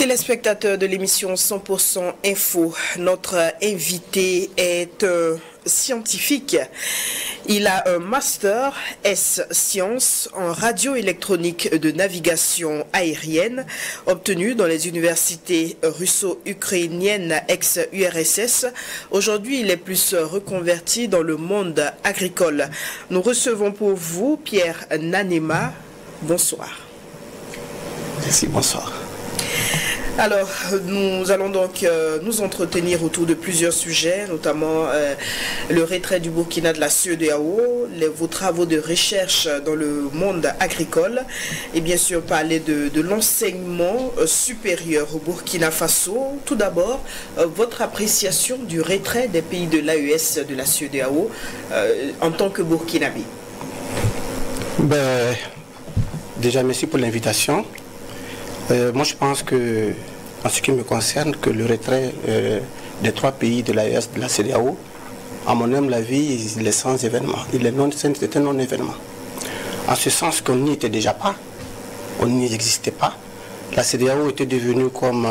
Téléspectateurs de l'émission 100% Info, notre invité est scientifique. Il a un master S Sciences en radioélectronique de navigation aérienne obtenu dans les universités russo-ukrainiennes ex-URSS. Aujourd'hui, il est plus reconverti dans le monde agricole. Nous recevons pour vous Pierre Nanema. Bonsoir. Merci, bonsoir. Alors, nous allons donc nous entretenir autour de plusieurs sujets, notamment le retrait du Burkina de la CEDEAO, vos travaux de recherche dans le monde agricole et bien sûr parler de l'enseignement supérieur au Burkina Faso. Tout d'abord, votre appréciation du retrait des pays de l'AES de la CEDEAO en tant que Burkinabé. Déjà, merci pour l'invitation. Moi, je pense que, en ce qui me concerne, que le retrait des 3 pays de l'AES de la CEDEAO, à mon humble avis, il est sans événement. C'est un non-événement. En ce sens qu'on n'y était déjà pas, on n'y existait pas. La CEDEAO était devenue comme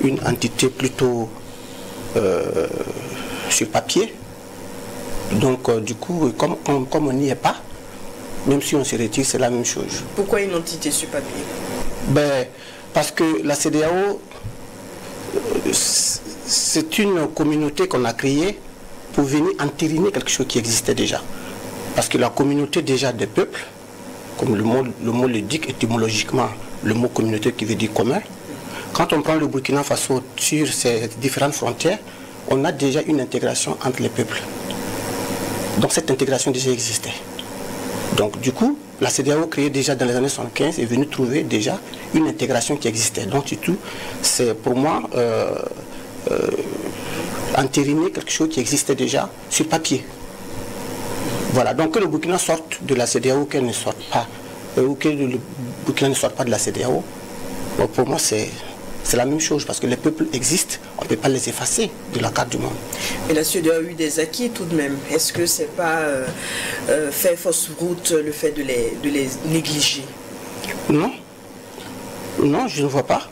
une entité plutôt sur papier. Donc, du coup, comme on n'y est pas, même si on se retire, c'est la même chose. Pourquoi une entité sur papier ? Parce que la CEDEAO, c'est une communauté qu'on a créée pour venir entériner quelque chose qui existait déjà. Parce que la communauté déjà des peuples, comme le mot le dit étymologiquement, le mot communauté qui veut dire commun, quand on prend le Burkina Faso sur ces différentes frontières, on a déjà une intégration entre les peuples. Donc cette intégration déjà existait. Donc du coup, la CEDEAO créée déjà dans les années 75 est venue trouver déjà une intégration qui existait. Donc surtout, c'est pour moi entériner quelque chose qui existait déjà sur papier. Voilà, donc que le Burkina sorte de la CEDEAO, qu'elle ne sorte pas, ou que le Burkina ne sorte pas de la CEDEAO, bon, pour moi c'est la même chose, parce que les peuples existent, on ne peut pas les effacer de la carte du monde. Mais la CEDEAO a eu des acquis tout de même. Est-ce que ce n'est pas faire fausse route le fait de les négliger? Non. Non, je ne vois pas.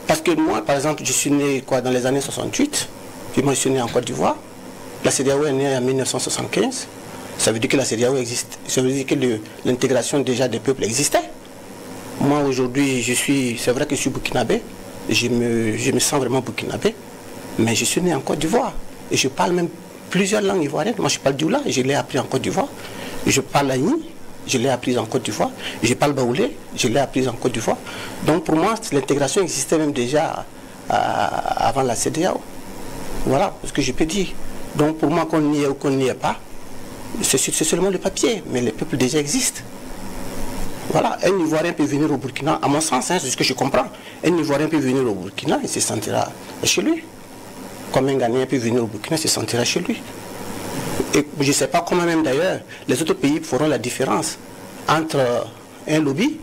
Parce que moi, par exemple, je suis né dans les années 68, puis moi je suis né en Côte d'Ivoire. La CEDEAO est née en 1975. Ça veut dire que la CEDEAO existe. Ça veut dire que l'intégration déjà des peuples existait. Moi aujourd'hui, c'est vrai que je suis burkinabé. Je me sens vraiment burkinabé, mais je suis né en Côte d'Ivoire et je parle même plusieurs langues ivoiriennes. Moi je parle dioula, je l'ai appris en Côte d'Ivoire. Je parle aïni, je l'ai appris en Côte d'Ivoire. Je parle baoulé, je l'ai appris en Côte d'Ivoire. Donc pour moi, l'intégration existait même déjà avant la CEDEAO. Voilà ce que je peux dire. Donc pour moi, qu'on y est ou qu'on n'y est pas, c'est seulement le papier, mais les peuples déjà existent. Voilà, un Ivoirien peut venir au Burkina, à mon sens, c'est ce que je comprends. Un Ivoirien peut venir au Burkina et se sentira chez lui. Comme un Ghanéen peut venir au Burkina et se sentira chez lui. Et je ne sais pas comment même d'ailleurs, les autres pays feront la différence entre un lobby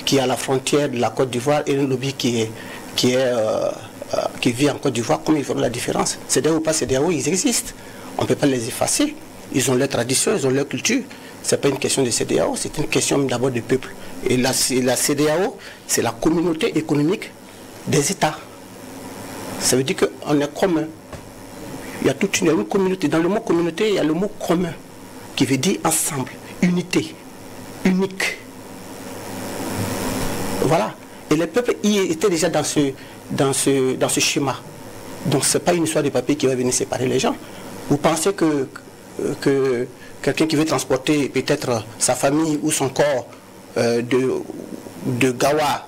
qui est à la frontière de la Côte d'Ivoire et un lobby qui vit en Côte d'Ivoire, comment ils feront la différence? CEDEAO ou pas CEDEAO, ils existent. On ne peut pas les effacer. Ils ont leur tradition, ils ont leur culture. Ce n'est pas une question de CEDEAO, c'est une question d'abord du peuple. Et la CEDEAO, c'est la communauté économique des États. Ça veut dire qu'on est commun. Il y a toute une communauté. Dans le mot communauté, il y a le mot commun, qui veut dire ensemble, unité, unique. Voilà. Et les peuples y étaient déjà dans ce schéma. Donc ce n'est pas une histoire de papier qui va venir séparer les gens. Vous pensez que quelqu'un qui veut transporter peut-être sa famille ou son corps de Gawa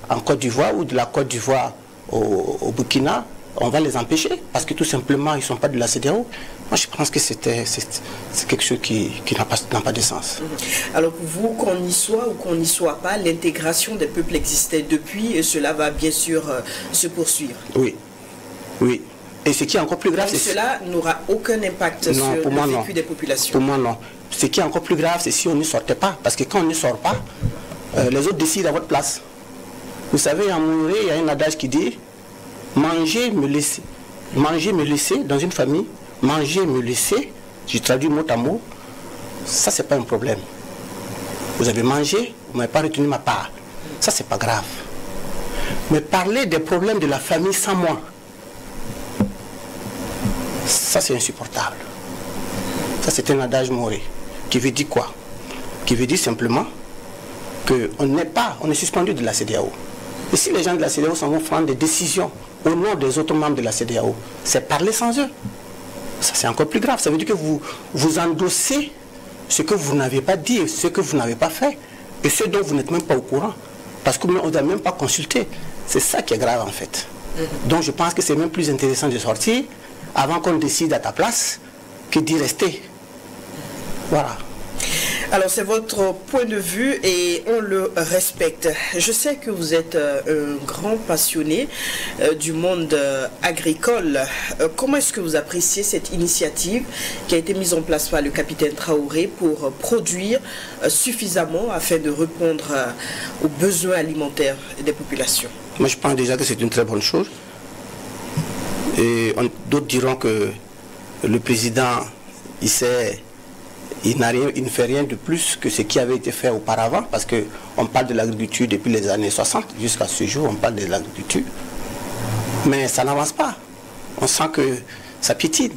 en Côte d'Ivoire ou de la Côte d'Ivoire au Burkina, on va les empêcher parce que tout simplement ils ne sont pas de la CEDEAO. Moi je pense que c'est quelque chose qui n'a pas de sens. Alors pour vous, qu'on y soit ou qu'on n'y soit pas, l'intégration des peuples existait depuis et cela va bien sûr se poursuivre. Oui, oui. Et ce qui est encore plus grave, c'est cela n'aura aucun impact sur le vécu des populations. Pour moi, non. Ce qui est encore plus grave, c'est si on ne sortait pas. Parce que quand on ne sort pas, les autres décident à votre place. Vous savez, en Mouré, il y a un adage qui dit manger, me laisser. Manger, me laisser dans une famille. Manger, me laisser. Je traduis mot à mot. Ça, c'est pas un problème. Vous avez mangé, vous ne m'avez pas retenu ma part. Ça, c'est pas grave. Mais parler des problèmes de la famille sans moi, ça c'est insupportable. Ça c'est un adage moré. Qui veut dire quoi? Qui veut dire simplement qu'on est suspendu de la CEDEAO. Et si les gens de la CEDEAO s'en vont prendre des décisions au nom des autres membres de la CEDEAO, c'est parler sans eux. Ça c'est encore plus grave. Ça veut dire que vous endossez ce que vous n'avez pas dit, ce que vous n'avez pas fait, et ce dont vous n'êtes même pas au courant. Parce qu'on ne doit même pas consulter. C'est ça qui est grave en fait. Donc je pense que c'est même plus intéressant de sortir avant qu'on décide à ta place que d'y rester. Voilà. Alors c'est votre point de vue et on le respecte. Je sais que vous êtes un grand passionné du monde agricole. Comment est-ce que vous appréciez cette initiative qui a été mise en place par le capitaine Traoré pour produire suffisamment afin de répondre aux besoins alimentaires des populations? Moi je pense déjà que c'est une très bonne chose. Et d'autres diront que le président, il ne fait rien de plus que ce qui avait été fait auparavant, parce qu'on parle de l'agriculture depuis les années 60, jusqu'à ce jour, on parle de l'agriculture. Mais ça n'avance pas. On sent que ça piétine.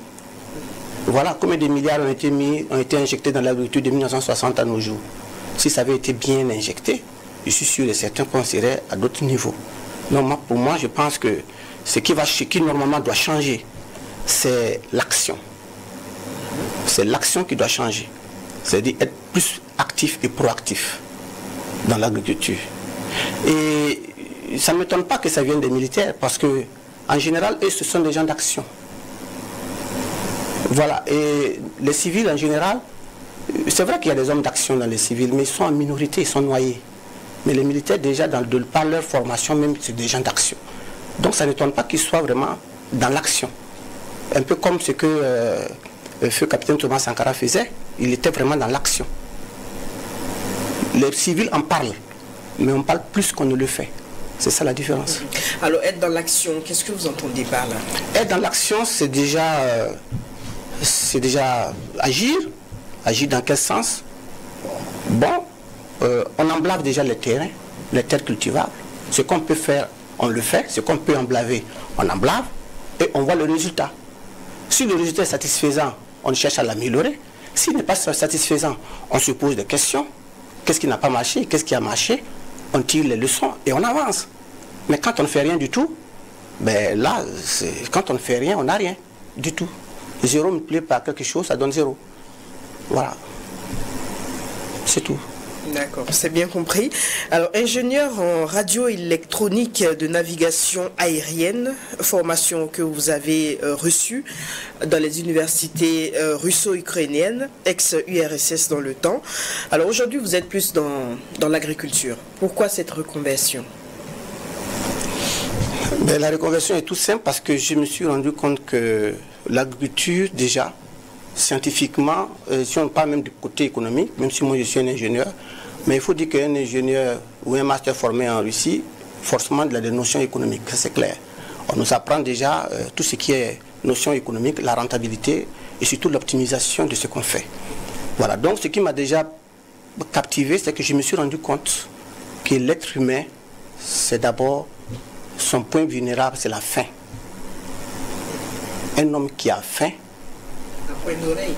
Voilà combien de milliards ont été injectés dans l'agriculture de 1960 à nos jours. Si ça avait été bien injecté, je suis sûr et certain qu'on serait à d'autres niveaux. Donc pour moi, je pense que ce qui normalement doit changer, c'est l'action. C'est l'action qui doit changer. C'est-à-dire être plus actif et proactif dans l'agriculture. Et ça ne m'étonne pas que ça vienne des militaires, parce que en général, eux, ce sont des gens d'action. Voilà. Et les civils, en général, c'est vrai qu'il y a des hommes d'action dans les civils, mais ils sont en minorité, ils sont noyés. Mais les militaires, déjà, par leur formation, même, c'est des gens d'action. Donc ça n'étonne pas qu'ils soient vraiment dans l'action. Un peu comme ce que le feu capitaine Thomas Sankara faisait, il était vraiment dans l'action. Les civils en parlent, mais on parle plus qu'on ne le fait. C'est ça la différence. Alors être dans l'action, qu'est-ce que vous entendez par là? Être dans l'action, c'est déjà agir. Agir dans quel sens? Bon, on emblave déjà les terrains, les terres cultivables. Ce qu'on peut faire, on le fait. Ce qu'on peut emblaver, on emblave. Et on voit le résultat. Si le résultat est satisfaisant, on cherche à l'améliorer. S'il n'est pas satisfaisant, on se pose des questions. Qu'est-ce qui n'a pas marché? Qu'est-ce qui a marché? On tire les leçons et on avance. Mais quand on ne fait rien du tout, ben là, quand on ne fait rien, on n'a rien du tout. 0 multiplié par quelque chose, ça donne 0. Voilà. C'est tout. D'accord, c'est bien compris. Alors, ingénieur en radioélectronique de navigation aérienne, formation que vous avez reçue dans les universités russo-ukrainiennes, ex-URSS dans le temps. Alors aujourd'hui, vous êtes plus dans l'agriculture. Pourquoi cette reconversion? Ben, la reconversion est tout simple parce que je me suis rendu compte que l'agriculture, déjà, scientifiquement, si on parle même du côté économique, même si moi je suis un ingénieur, mais il faut dire qu'un ingénieur ou un master formé en Russie, forcément il a des notions économiques, ça c'est clair. On nous apprend déjà tout ce qui est notion économique, la rentabilité et surtout l'optimisation de ce qu'on fait. Voilà, donc ce qui m'a déjà captivé, c'est que je me suis rendu compte que l'être humain, c'est d'abord son point vulnérable, c'est la faim. Un homme qui a faim,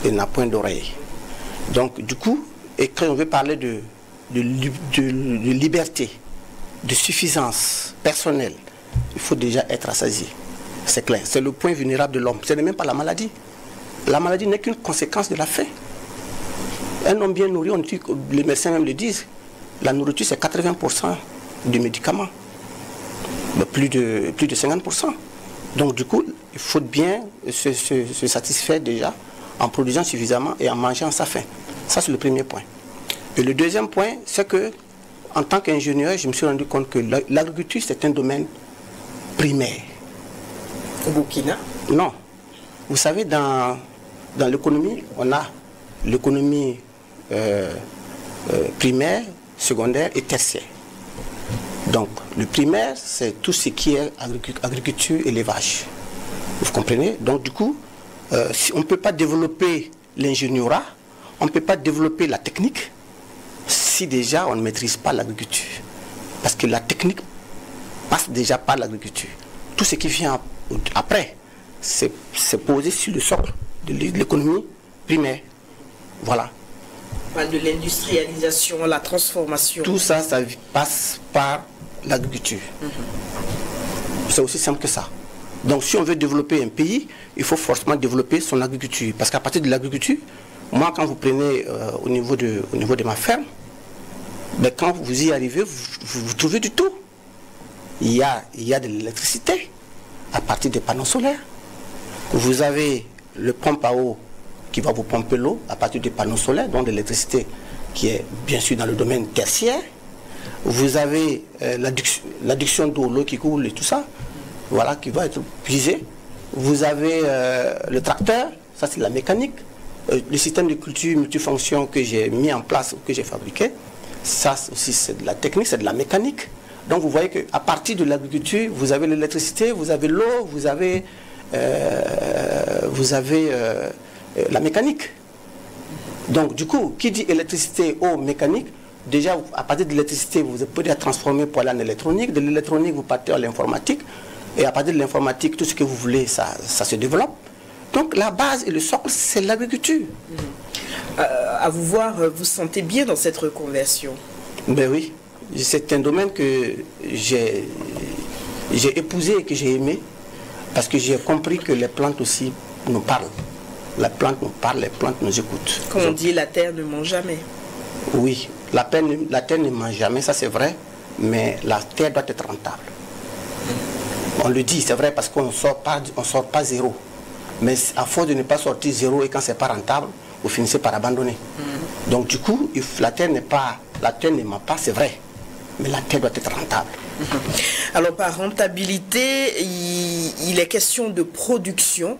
il n'a point d'oreille. Donc du coup, et quand on veut parler de liberté, de suffisance personnelle, il faut déjà être rassasié. C'est clair, c'est le point vulnérable de l'homme. Ce n'est même pas la maladie. La maladie n'est qu'une conséquence de la faim. Un homme bien nourri, les médecins même le disent, la nourriture c'est 80% du médicament. Plus de 50%. Donc du coup, il faut bien se satisfaire déjà en produisant suffisamment et en mangeant sa faim. Ça, c'est le premier point. Et le deuxième point, c'est que, en tant qu'ingénieur, je me suis rendu compte que l'agriculture, c'est un domaine primaire. Au Burkina? Non. Vous savez, dans l'économie, on a l'économie primaire, secondaire et tertiaire. Donc, le primaire, c'est tout ce qui est agriculture, élevage. Vous comprenez? Donc, du coup, si on ne peut pas développer l'ingénierat, on ne peut pas développer la technique si déjà on ne maîtrise pas l'agriculture. Parce que la technique passe déjà par l'agriculture. Tout ce qui vient après, c'est posé sur le socle de l'économie primaire. Voilà. De l'industrialisation, la transformation. Tout ça, ça passe par l'agriculture. C'est aussi simple que ça. Donc si on veut développer un pays, il faut forcément développer son agriculture. Parce qu'à partir de l'agriculture, moi quand vous prenez au niveau de ma ferme, ben, quand vous y arrivez, vous trouvez du tout. Il y a de l'électricité à partir des panneaux solaires. Vous avez le pompe à eau qui va vous pomper l'eau à partir des panneaux solaires, donc de l'électricité qui est bien sûr dans le domaine tertiaire. Vous avez l'adduction d'eau, l'eau qui coule et tout ça, voilà, qui va être puisée. Vous avez le tracteur, ça c'est la mécanique. Le système de culture multifonction que j'ai mis en place, que j'ai fabriqué, ça aussi c'est de la technique, c'est de la mécanique. Donc vous voyez qu'à partir de l'agriculture, vous avez l'électricité, vous avez l'eau, vous avez la mécanique. Donc du coup, qui dit électricité, eau, mécanique, déjà à partir de l'électricité, vous pouvez la transformer pour aller en électronique. De l'électronique, vous partez à l'informatique. Et à partir de l'informatique, tout ce que vous voulez, ça se développe. Donc la base et le socle, c'est l'agriculture. À vous voir, vous sentez bien dans cette reconversion? Ben oui, c'est un domaine que j'ai épousé et que j'ai aimé. Parce que j'ai compris que les plantes aussi nous parlent. La plante nous parle, les plantes nous écoutent. Comme on dit, la terre ne ment jamais. Oui, la terre ne ment jamais, ça c'est vrai, mais la terre doit être rentable. On le dit, c'est vrai, parce qu'on ne sort pas zéro. Mais à force de ne pas sortir zéro et quand c'est pas rentable, vous finissez par abandonner. Donc du coup, la terre ne ment pas, c'est vrai, mais la terre doit être rentable. Alors par rentabilité, il est question de production.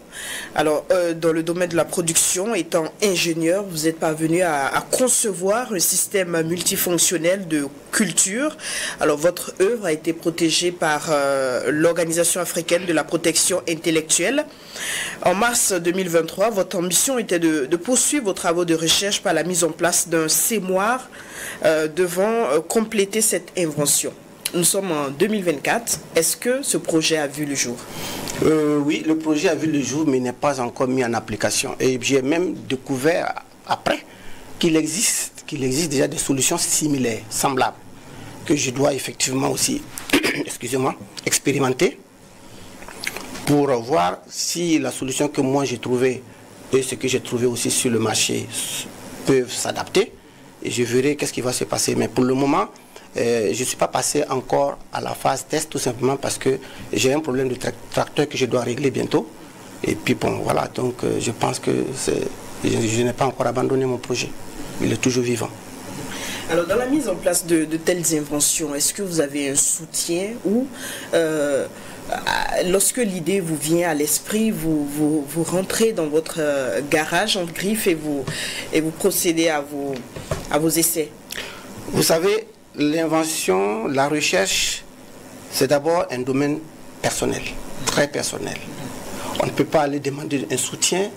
Alors dans le domaine de la production, étant ingénieur, vous êtes parvenu à concevoir un système multifonctionnel de culture. Alors votre œuvre a été protégée par l'Organisation africaine de la protection intellectuelle. En mars 2023, votre ambition était de poursuivre vos travaux de recherche par la mise en place d'un sémoir devant compléter cette invention. Nous sommes en 2024. Est-ce que ce projet a vu le jour? Oui, le projet a vu le jour, mais n'est pas encore mis en application. Et j'ai même découvert après qu'il existe déjà des solutions similaires, semblables, que je dois effectivement aussi, excusez-moi, expérimenter pour voir si la solution que moi j'ai trouvée et ce que j'ai trouvé aussi sur le marché peuvent s'adapter. Et je verrai qu'est-ce qui va se passer. Mais pour le moment, je ne suis pas passé encore à la phase test, tout simplement parce que j'ai un problème de tracteur que je dois régler bientôt. Et puis bon, voilà, donc je pense que je n'ai pas encore abandonné mon projet. Il est toujours vivant. Alors dans la mise en place de telles inventions, est-ce que vous avez un soutien ou lorsque l'idée vous vient à l'esprit, vous rentrez dans votre garage en griffe et vous procédez à vos essais? Vous savez, l'invention, la recherche, c'est d'abord un domaine personnel, très personnel. On ne peut pas aller demander un soutien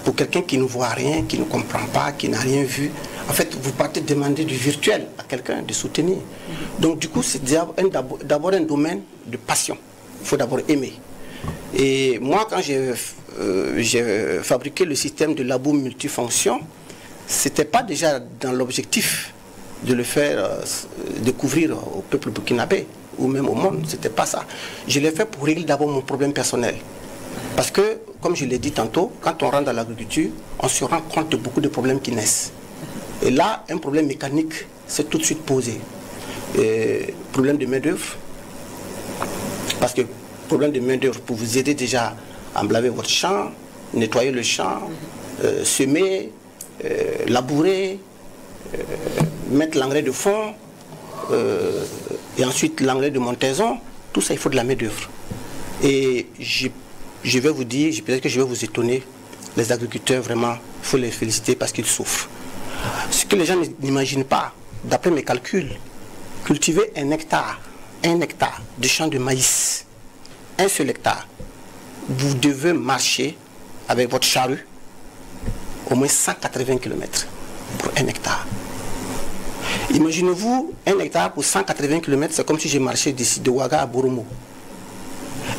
pour quelqu'un qui ne voit rien, qui ne comprend pas, qui n'a rien vu. En fait, vous partez demander du virtuel à quelqu'un, de soutenir. Donc du coup, c'est d'abord un domaine de passion. Il faut d'abord aimer. Et moi, quand j'ai fabriqué le système de labo multifonction, ce n'était pas déjà dans l'objectif de le faire découvrir au peuple burkinabé ou même au monde. C'était pas ça. Je l'ai fait pour régler d'abord mon problème personnel. Parce que, comme je l'ai dit tantôt, quand on rentre dans l'agriculture, on se rend compte de beaucoup de problèmes qui naissent. Et là, un problème mécanique s'est tout de suite posé. Problème de main-d'œuvre. Parce que problème de main-d'œuvre pour vous aider déjà à emblaver votre champ, nettoyer le champ, semer, labourer, mettre l'engrais de fond et ensuite l'engrais de montaison, tout ça il faut de la main-d'œuvre. Et je vais vous dire, peut-être que je vais vous étonner, les agriculteurs vraiment, il faut les féliciter parce qu'ils souffrent. Ce que les gens n'imaginent pas, d'après mes calculs, cultiver un hectare de champ de maïs, un seul hectare, vous devez marcher avec votre charrue au moins 180 km pour un hectare. Imaginez-vous, 1 hectare pour 180 km, c'est comme si j'ai marché d'ici de Ouaga à Boromo.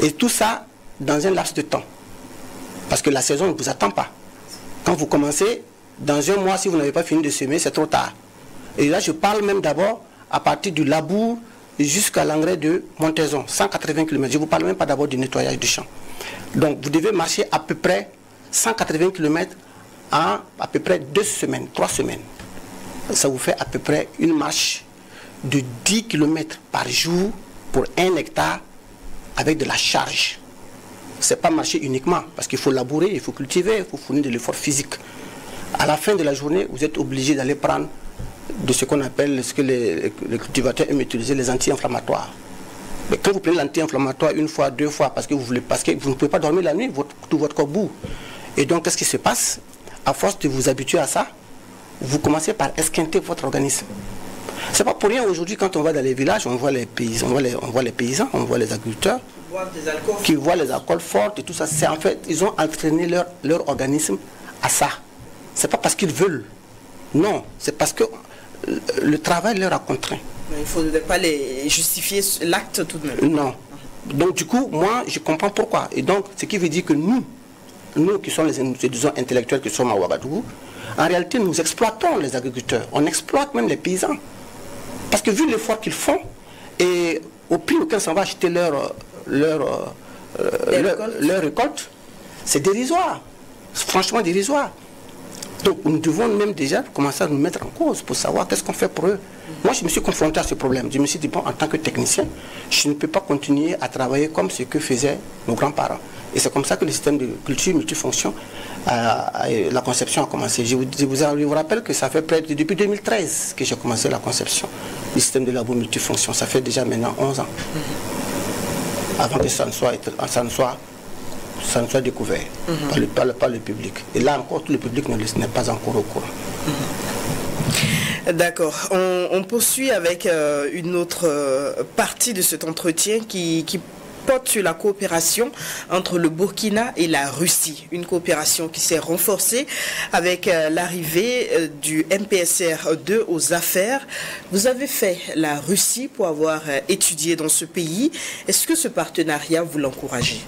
Et tout ça dans un laps de temps. Parce que la saison ne vous attend pas. Quand vous commencez, dans un mois, si vous n'avez pas fini de semer, c'est trop tard. Et là, je parle même d'abord à partir du labour jusqu'à l'engrais de montaison, 180 km. Je ne vous parle même pas d'abord du nettoyage du champ. Donc, vous devez marcher à peu près 180 km en à peu près 2 semaines, 3 semaines. Ça vous fait à peu près une marche de 10 km par jour pour 1 hectare avec de la charge. Ce n'est pas marcher uniquement, parce qu'il faut labourer, il faut cultiver, il faut fournir de l'effort physique. À la fin de la journée, vous êtes obligé d'aller prendre de ce qu'on appelle, ce que les cultivateurs aiment utiliser, les anti-inflammatoires. Mais quand vous prenez l'anti-inflammatoire 1 fois, 2 fois, parce que vous ne pouvez pas dormir la nuit, tout votre corps boue. Et donc, qu'est-ce qui se passe? À force de vous habituer à ça, vous commencez par esquinter votre organisme. C'est pas pour rien aujourd'hui, quand on va dans les villages, on voit les paysans, on voit les agriculteurs qui voient les alcools forts et tout ça. C'est en fait, ils ont entraîné leur organisme à ça. C'est pas parce qu'ils veulent. Non, c'est parce que le travail leur a contraint. Mais il ne faudrait pas les justifier l'acte tout de même. Non. Donc du coup, moi, je comprends pourquoi. Et donc, ce qui veut dire que nous qui sommes les disons, intellectuels qui sommes à Ouagadougou, en réalité, nous exploitons les agriculteurs. On exploite même les paysans. Parce que vu l'effort qu'ils font, et au prix auquel on va acheter leur récolte, c'est dérisoire. C'est franchement dérisoire. Donc nous devons même déjà commencer à nous mettre en cause pour savoir qu'est-ce qu'on fait pour eux. Moi, je me suis confronté à ce problème. Je me suis dit, bon, en tant que technicien, je ne peux pas continuer à travailler comme ce que faisaient nos grands-parents. Et c'est comme ça que le système de culture multifonction, la conception a commencé. Je vous rappelle que ça fait près de depuis 2013 que j'ai commencé la conception du système de labour multifonction. Ça fait déjà maintenant 11 ans. Avant que ça ne soit découvert par le public. Et là encore, tout le public n'est pas encore au courant. D'accord. On poursuit avec une autre partie de cet entretien qui porte sur la coopération entre le Burkina et la Russie. Une coopération qui s'est renforcée avec l'arrivée du MPSR2 aux affaires. Vous avez fait la Russie pour avoir étudié dans ce pays. Est-ce que ce partenariat vous l'encouragez?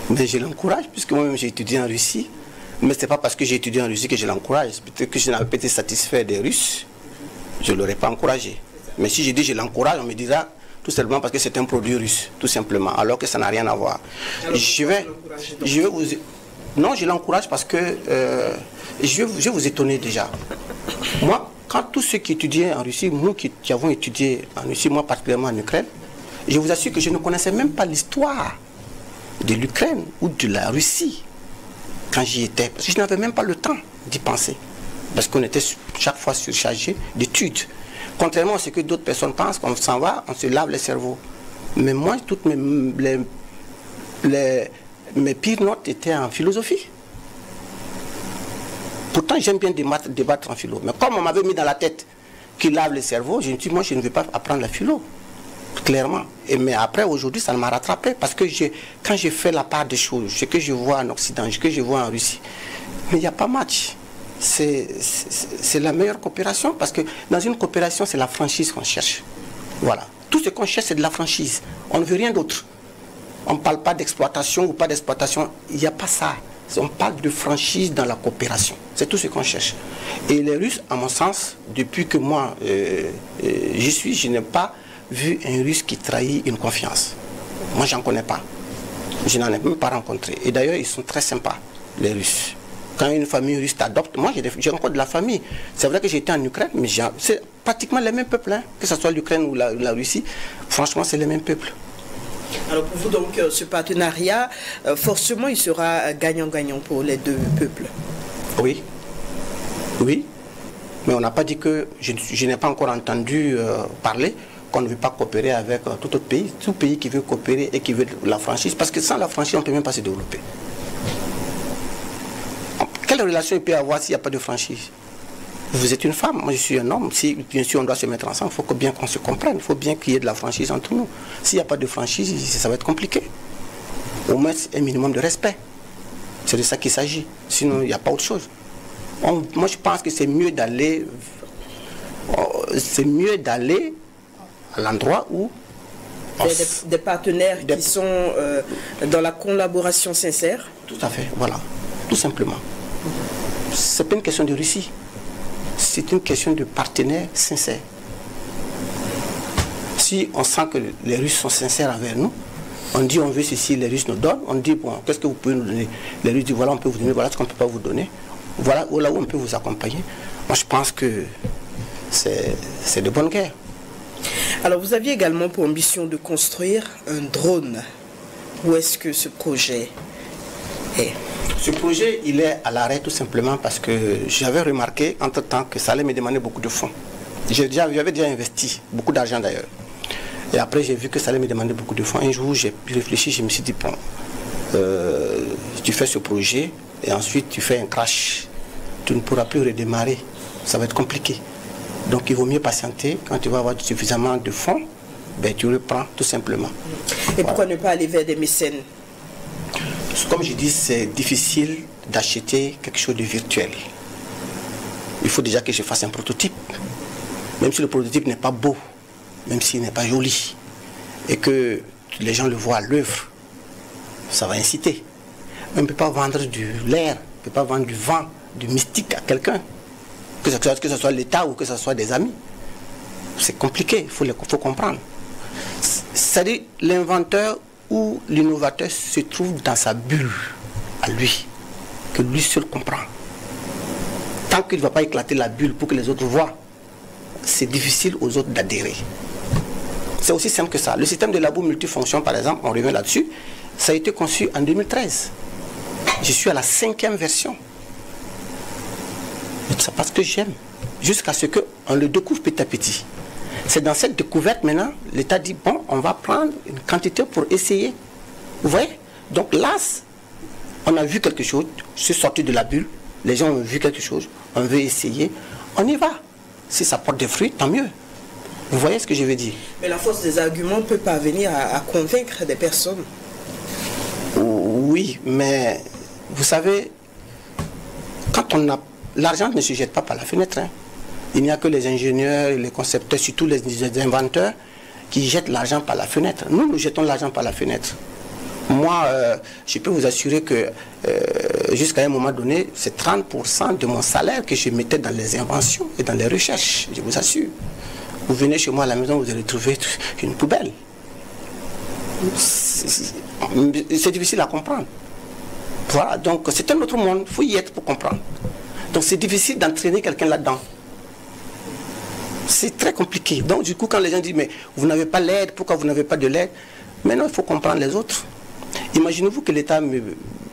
Mais je l'encourage, puisque moi-même j'ai étudié en Russie. Mais ce n'est pas parce que j'ai étudié en Russie que je l'encourage. Peut-être que je n'avais pas été satisfait des Russes, je ne l'aurais pas encouragé. Mais si je dis je l'encourage, on me dira tout simplement parce que c'est un produit russe, tout simplement, alors que ça n'a rien à voir. Alors, non, je l'encourage parce que je vais vous étonner déjà. Moi, quand tous ceux qui étudiaient en Russie, nous qui avons étudié en Russie, moi particulièrement en Ukraine, je vous assure que je ne connaissais même pas l'histoire de l'Ukraine ou de la Russie quand j'y étais, parce que je n'avais même pas le temps d'y penser, parce qu'on était chaque fois surchargé d'études. Contrairement à ce que d'autres personnes pensent, quand on s'en va, on se lave les cerveaux. Mais moi, toutes mes pires notes étaient en philosophie. Pourtant, j'aime bien débattre en philo. Mais comme on m'avait mis dans la tête qu'il lave les cerveaux, je me suis dit, moi, je ne vais pas apprendre la philo. Clairement. Mais après, aujourd'hui, ça m'a rattrapé. Parce que quand j'ai fait la part des choses, ce que je vois en Occident, ce que je vois en Russie, mais il n'y a pas match. C'est la meilleure coopération. Parce que dans une coopération, c'est la franchise qu'on cherche. Voilà. Tout ce qu'on cherche, c'est de la franchise. On ne veut rien d'autre. On ne parle pas d'exploitation ou pas d'exploitation. Il n'y a pas ça. On parle de franchise dans la coopération. C'est tout ce qu'on cherche. Et les Russes, à mon sens, depuis que moi, je n'ai pas vu un Russe qui trahit une confiance. Moi, j'en connais pas. Je n'en ai même pas rencontré. Et d'ailleurs, ils sont très sympas, les Russes. Quand une famille russe t'adopte, moi, j'ai encore de la famille. C'est vrai que j'étais en Ukraine, mais c'est pratiquement les mêmes peuples. Hein. Que ce soit l'Ukraine ou la Russie, franchement, c'est les mêmes peuples. Alors pour vous, donc, ce partenariat, forcément, il sera gagnant-gagnant pour les deux peuples. Oui. Oui. Mais on n'a pas dit que... Je n'ai pas encore entendu parler qu'on ne veut pas coopérer avec tout autre pays. Tout pays qui veut coopérer et qui veut la franchise. Parce que sans la franchise, on ne peut même pas se développer. Quelle relation il peut y avoir s'il n'y a pas de franchise? Vous êtes une femme, moi je suis un homme. Si bien sûr on doit se mettre ensemble, il faut bien qu'on se comprenne. Il faut bien qu'il y ait de la franchise entre nous. S'il n'y a pas de franchise, ça va être compliqué. Au moins un minimum de respect. C'est de ça qu'il s'agit. Sinon, il n'y a pas autre chose. Moi, je pense que c'est mieux d'aller à l'endroit où... Des partenaires qui sont dans la collaboration sincère. Tout à fait, voilà, tout simplement. C'est pas une question de Russie, c'est une question de partenaires sincères. Si on sent que les Russes sont sincères envers nous, on dit on veut ceci, les Russes nous donnent, on dit bon, qu'est-ce que vous pouvez nous donner? Les Russes disent voilà, on peut vous donner, voilà ce qu'on ne peut pas vous donner, voilà là où on peut vous accompagner. Moi je pense que c'est de bonne guerre. Alors vous aviez également pour ambition de construire un drone. Où est-ce que ce projet est? Ce projet, il est à l'arrêt tout simplement parce que j'avais remarqué entre-temps que ça allait me demander beaucoup de fonds. J'avais déjà investi, beaucoup d'argent d'ailleurs. Et après, j'ai vu que ça allait me demander beaucoup de fonds. Un jour, j'ai réfléchi, je me suis dit, bon, tu fais ce projet et ensuite tu fais un crash. Tu ne pourras plus redémarrer. Ça va être compliqué. Donc, il vaut mieux patienter. Quand tu vas avoir suffisamment de fonds, ben, tu reprends tout simplement. Et pourquoi ne pas aller vers des mécènes? Comme je dis, c'est difficile d'acheter quelque chose de virtuel. Il faut déjà que je fasse un prototype. Même si le prototype n'est pas beau, même s'il n'est pas joli, et que les gens le voient à l'œuvre, ça va inciter. On ne peut pas vendre de l'air, on ne peut pas vendre du vent, du mystique à quelqu'un. Que ce soit l'État ou que ce soit des amis. C'est compliqué, il faut comprendre. C'est-à-dire, l'inventeur ou l'innovateur se trouve dans sa bulle, à lui, que lui seul comprend. Tant qu'il ne va pas éclater la bulle pour que les autres voient, c'est difficile aux autres d'adhérer. C'est aussi simple que ça. Le système de labo multifonction, par exemple, on revient là-dessus, ça a été conçu en 2013. Je suis à la 5e version. C'est parce que j'aime, jusqu'à ce qu'on le découvre petit à petit. C'est dans cette découverte maintenant, l'État dit, bon, on va prendre une quantité pour essayer. Vous voyez? Donc là, on a vu quelque chose, je suis sorti de la bulle, les gens ont vu quelque chose, on veut essayer, on y va. Si ça porte des fruits, tant mieux. Vous voyez ce que je veux dire? Mais la force des arguments peut parvenir à convaincre des personnes. Oui, mais vous savez, quand on a... L'argent ne se jette pas par la fenêtre. Hein. Il n'y a que les ingénieurs, les concepteurs, surtout les inventeurs, qui jettent l'argent par la fenêtre. Nous jetons l'argent par la fenêtre. Moi, je peux vous assurer que jusqu'à un moment donné, c'est 30% de mon salaire que je mettais dans les inventions et dans les recherches, je vous assure. Vous venez chez moi à la maison, vous allez trouver une poubelle. C'est difficile à comprendre. Voilà, donc c'est un autre monde, il faut y être pour comprendre. Donc c'est difficile d'entraîner quelqu'un là-dedans. C'est très compliqué. Donc du coup, quand les gens disent, mais vous n'avez pas l'aide, pourquoi vous n'avez pas de l'aide? Maintenant, il faut comprendre les autres. Imaginez-vous que l'État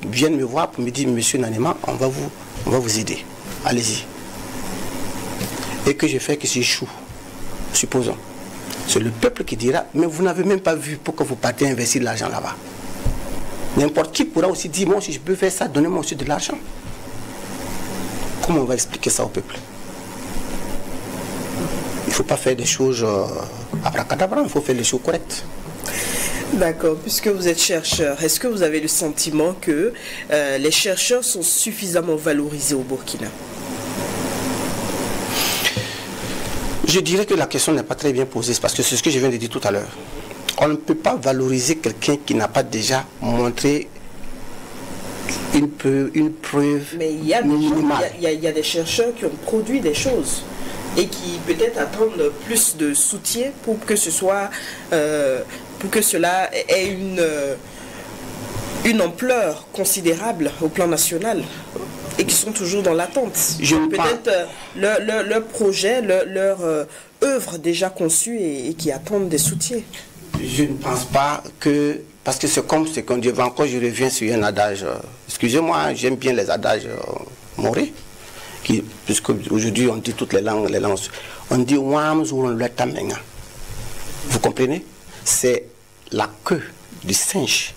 vienne me voir pour me dire, monsieur Nanema, on va vous aider. Allez-y. Et que je fais que j'échoue. Supposons. C'est le peuple qui dira, mais vous n'avez même pas vu pourquoi vous partez investir de l'argent là-bas. N'importe qui pourra aussi dire, moi si je peux faire ça, donnez-moi aussi de l'argent. Comment on va expliquer ça au peuple? Il ne faut pas faire des choses abracadabra, il faut faire les choses correctes. D'accord, puisque vous êtes chercheur, est-ce que vous avez le sentiment que les chercheurs sont suffisamment valorisés au Burkina? Je dirais que la question n'est pas très bien posée, parce que c'est ce que je viens de dire tout à l'heure. On ne peut pas valoriser quelqu'un qui n'a pas déjà montré une preuve. Mais il y a des chercheurs qui ont produit des choses et qui peut-être attendent plus de soutien pour que ce soit, pour que cela ait une ampleur considérable au plan national et qui sont toujours dans l'attente. Peut-être leur projet, leur œuvre déjà conçue et qui attendent des soutiens. Je ne pense pas que... Parce que c'est comme ce qu'on dit, encore je reviens sur un adage, excusez-moi, j'aime bien les adages maurés, puisque aujourd'hui on dit toutes les langues, on dit Wams ou le tamenga. Vous comprenez? C'est la queue du singe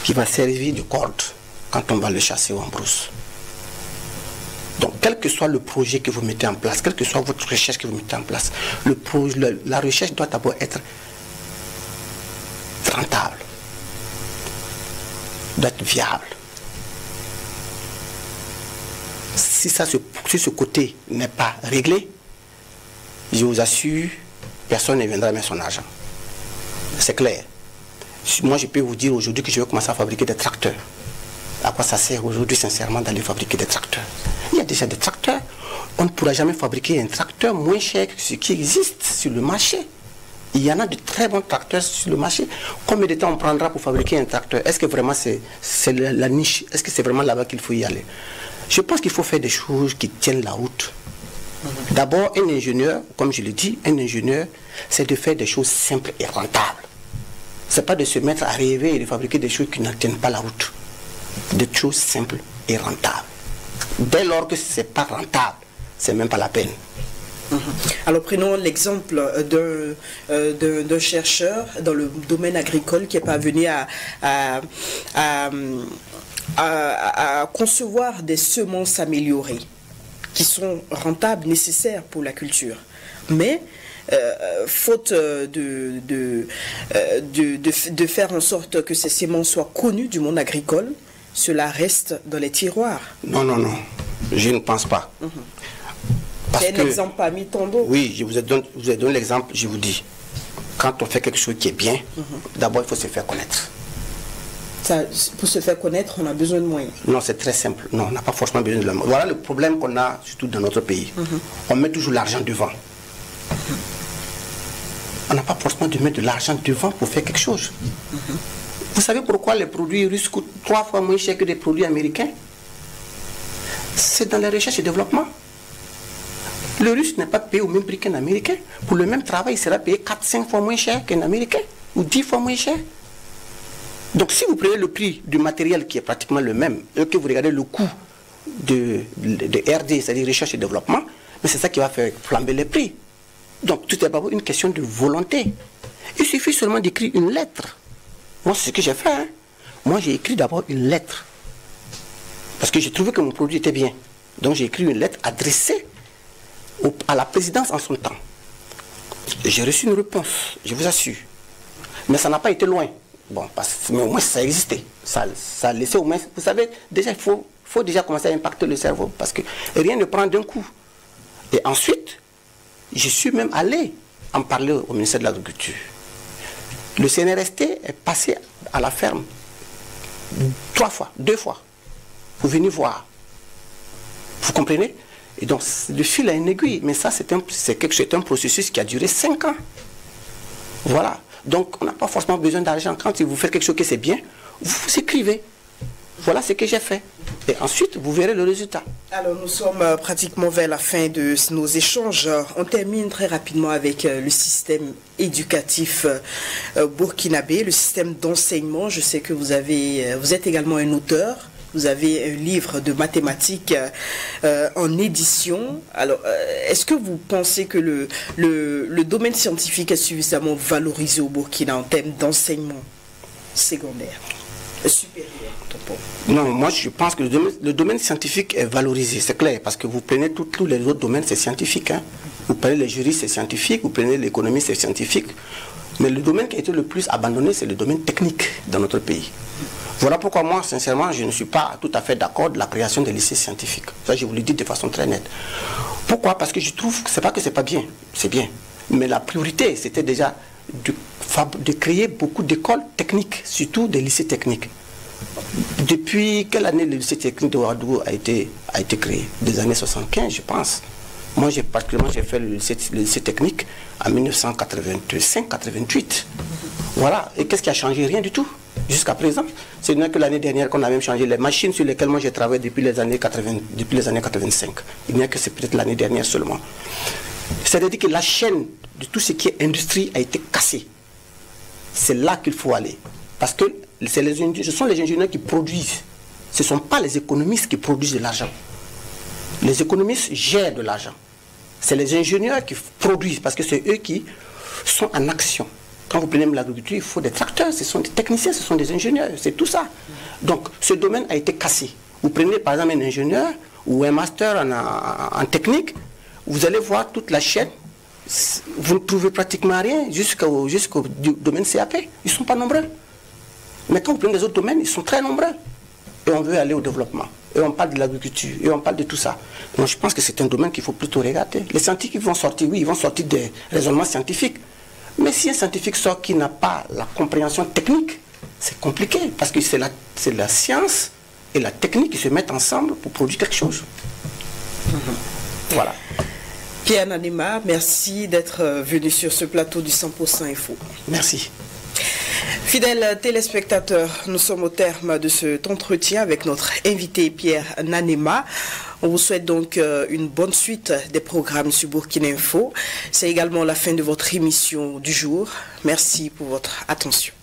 qui va servir de corde quand on va le chasser en brousse. Donc, quel que soit le projet que vous mettez en place, quelle que soit votre recherche que vous mettez en place, la recherche doit d'abord être rentable, doit être viable. si ce côté n'est pas réglé, je vous assure, personne ne viendra mettre son argent. C'est clair. Moi, je peux vous dire aujourd'hui que je vais commencer à fabriquer des tracteurs. À quoi ça sert aujourd'hui, sincèrement, d'aller fabriquer des tracteurs? Il y a déjà des tracteurs. On ne pourra jamais fabriquer un tracteur moins cher que ce qui existe sur le marché. Il y en a de très bons tracteurs sur le marché. Combien de temps on prendra pour fabriquer un tracteur? Est-ce que vraiment c'est la niche? Est-ce que c'est vraiment là-bas qu'il faut y aller? Je pense qu'il faut faire des choses qui tiennent la route. D'abord, un ingénieur, comme je l'ai dit, un ingénieur, c'est de faire des choses simples et rentables. Ce n'est pas de se mettre à rêver et de fabriquer des choses qui ne tiennent pas la route. Des choses simples et rentables. Dès lors que ce n'est pas rentable, ce n'est même pas la peine. Alors prenons l'exemple d'un chercheur dans le domaine agricole qui est parvenu à concevoir des semences améliorées qui sont rentables, nécessaires pour la culture. Mais faute de faire en sorte que ces semences soient connues du monde agricole, cela reste dans les tiroirs. Non, non, non, je ne pense pas. C'est un exemple parmi tant d'autres. Oui, je vous ai donné l'exemple, je vous dis. Quand on fait quelque chose qui est bien, d'abord il faut se faire connaître. Ça, pour se faire connaître, on a besoin de moyens. Non, c'est très simple. Non, on n'a pas forcément besoin de moyens. Voilà le problème qu'on a, surtout dans notre pays. On met toujours l'argent devant. On n'a pas forcément de mettre de l'argent devant pour faire quelque chose. Vous savez pourquoi les produits russes coûtent 3 fois moins cher que des produits américains? C'est dans la recherche et développement. Le russe n'est pas payé au même prix qu'un américain. Pour le même travail, il sera payé 4-5 fois moins cher qu'un américain, ou 10 fois moins cher. Donc si vous prenez le prix du matériel qui est pratiquement le même, et que vous regardez le coût de RD, c'est-à-dire recherche et développement, mais c'est ça qui va faire flamber les prix. Donc tout est d'abord une question de volonté. Il suffit seulement d'écrire une lettre. Moi, c'est ce que j'ai fait. Hein. Moi, j'ai écrit d'abord une lettre. Parce que j'ai trouvé que mon produit était bien. Donc j'ai écrit une lettre adressée à la présidence en son temps. J'ai reçu une réponse, je vous assure. Mais ça n'a pas été loin. Bon, mais au moins ça existait. Ça a laissé au moins. Vous savez, déjà, il faut déjà commencer à impacter le cerveau. Parce que rien ne prend d'un coup. Et ensuite, je suis même allé en parler au ministère de l'Agriculture. Le CNRST est passé à la ferme 2 fois. Pour venir voir. Vous comprenez? Et donc, le fil a une aiguille. Mais ça, c'est un processus qui a duré 5 ans. Voilà. Donc, on n'a pas forcément besoin d'argent. Quand vous faites quelque chose qui c'est bien, vous écrivez. Voilà ce que j'ai fait. Et ensuite, vous verrez le résultat. Alors, nous sommes pratiquement vers la fin de nos échanges. On termine très rapidement avec le système éducatif burkinabé, le système d'enseignement. Je sais que vous êtes également un auteur. Vous avez un livre de mathématiques en édition. Alors, est-ce que vous pensez que le domaine scientifique est suffisamment valorisé au Burkina en termes d'enseignement secondaire, supérieur? Non, moi je pense que le domaine scientifique est valorisé, c'est clair, parce que vous prenez tous les autres domaines, c'est scientifique. Hein. Vous prenez les juristes, c'est scientifique, vous prenez l'économie, c'est scientifique. Mais le domaine qui a été le plus abandonné, c'est le domaine technique dans notre pays. Voilà pourquoi moi, sincèrement, je ne suis pas tout à fait d'accord de la création des lycées scientifiques. Ça, je vous le dis de façon très nette. Pourquoi? Parce que je trouve que c'est pas que c'est pas bien, c'est bien. Mais la priorité, c'était déjà de créer beaucoup d'écoles techniques, surtout des lycées techniques. Depuis quelle année le lycée technique de Ouagadougou a été créé? Des années 75, je pense. Moi, j'ai fait le lycée technique en 1985-88. Voilà. Et qu'est-ce qui a changé? Rien du tout. Jusqu'à présent, c'est que l'année dernière qu'on a même changé les machines sur lesquelles moi j'ai travaillé depuis les années 85. Il n'y a que c'est peut-être l'année dernière seulement. C'est-à-dire que la chaîne de tout ce qui est industrie a été cassée. C'est là qu'il faut aller. Parce que ce sont les ingénieurs qui produisent. Ce ne sont pas les économistes qui produisent de l'argent. Les économistes gèrent de l'argent. C'est les ingénieurs qui produisent parce que c'est eux qui sont en action. Quand vous prenez l'agriculture, il faut des tracteurs, ce sont des techniciens, ce sont des ingénieurs, c'est tout ça. Donc, ce domaine a été cassé. Vous prenez par exemple un ingénieur ou un master en technique, vous allez voir toute la chaîne, vous ne trouvez pratiquement rien jusqu'au domaine CAP. Ils ne sont pas nombreux. Mais quand vous prenez les autres domaines, ils sont très nombreux. Et on veut aller au développement. et on parle de l'agriculture, et on parle de tout ça. Donc je pense que c'est un domaine qu'il faut plutôt regarder. Les scientifiques vont sortir, oui, ils vont sortir des raisonnements scientifiques. Mais si un scientifique sort qui n'a pas la compréhension technique, c'est compliqué, parce que c'est la science et la technique qui se mettent ensemble pour produire quelque chose. Voilà. Pierre Nanema, merci d'être venu sur ce plateau du 100% Info. Merci. Fidèles téléspectateurs, nous sommes au terme de cet entretien avec notre invité Pierre Nanema. On vous souhaite donc une bonne suite des programmes sur Burkina Info. C'est également la fin de votre émission du jour. Merci pour votre attention.